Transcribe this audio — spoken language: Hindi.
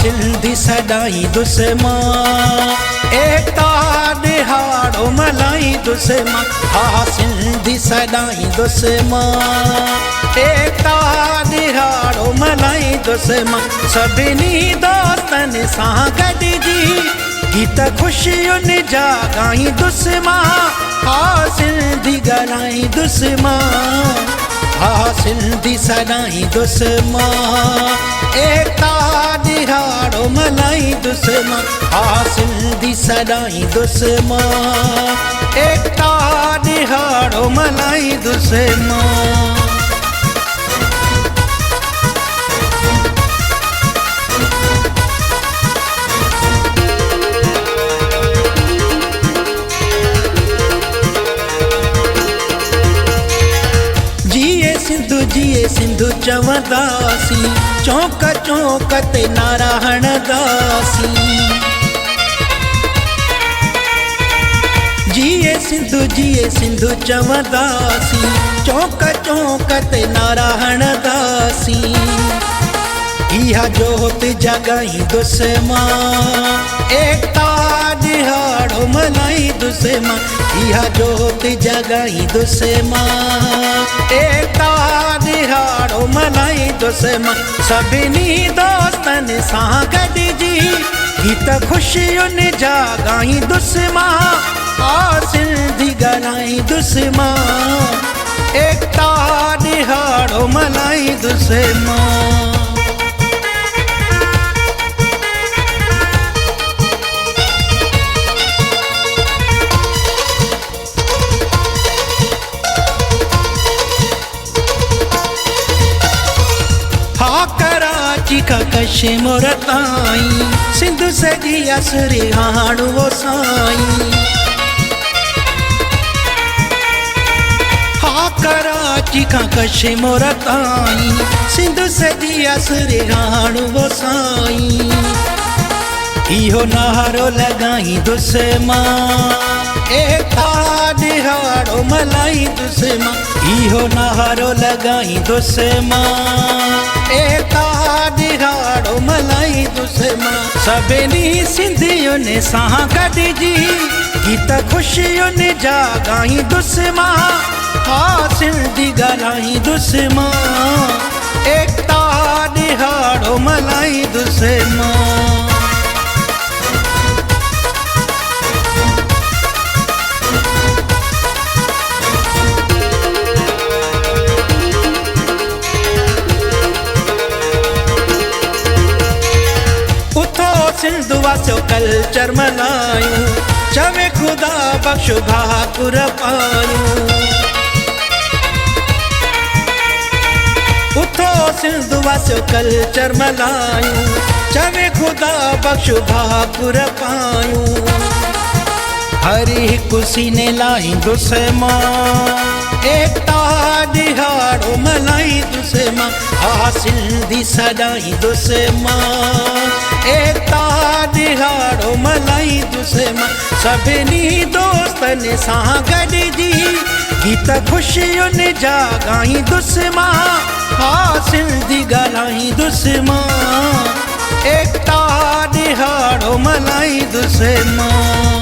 सिंधी सदाई दुस्मा एकता दिहाड़ो मलाई दुस्मा हा सिंधी सदाई दुस्मा एकता दिहाड़ो मलाई दुस्मा सभिनी दोस्तन सां गॾिजी गीत ख़ुशियुनि जा ॻाई दुस्मा हा सिंधी ॻाल्हाई दुस्मा हा सिंधी सदाई दुस्मा एकता दिहाड़ो मलाई दुस्मा हा सिंधी सदाई दुस्मा एकता दिहाड़ो मलाई दुस्मा। जिए सिंधु चवंदासी चौंक चौंक ते नारा हणंदासी जिए सिंधु चवंदासी चौंक चौंक ते नारा हणंदासी इहा जोत जगाई दुस्मा एकता दिहाड़ो मलाई दुस्मा इहा जोत जगाई दुस्मा एकता दिहाड़ो मलाई दुस्मा सभिनी दोस्तन सां गॾिजी गीत ख़ुशियुनि जा ॻाई दुस्मा हा सिंधी ॻाल्हाई दुस्मा एकता दिहाड़ो मलाई दुस्मा। कराची का कश्मीर ताईं सिंध सॼी असुरी हाणो वो साईं हा कराची का कश्मीर ताईं सिंध सॼी असुरी हाणो वो साईं इहो नारो लॻाई दुस्मा एकता दिहाड़ो मलाई दुस्मा इहो नारो लॻाई दुस्मा एकता दिहाड़ो मलाई दुस्मा सभिनी सिंधियुनि सां गॾिजी गीत ख़ुशियुनि जा ॻाई दुस्मा हा सिंधी ॻाल्हाई दुस्मा एकता दिहाड़ो मलाई दुस्मा। सिंध वासियो कल्चर मल्हायूं चवे ख़ुदा बख़्श भाकुर पायूं उथो सिंध वासियो कल्चर मल्हायूं चवे ख़ुदा बख़्श भाकुर पायूं हर हिकु सीने लाई दुस्मा एकता दिहाड़ो मलाई दुस्मा हा सिंधी सदाई दुस्मा एकता दिहाड़ो मलाई दुस्मा सभिनी दोस्तन सां गॾिजी गीत ख़ुशियुनि जा ॻाई दुस्मा हा सिंधी ॻाल्हाई दुस्मा एकता दिहाड़ो मलाई दुस्मा।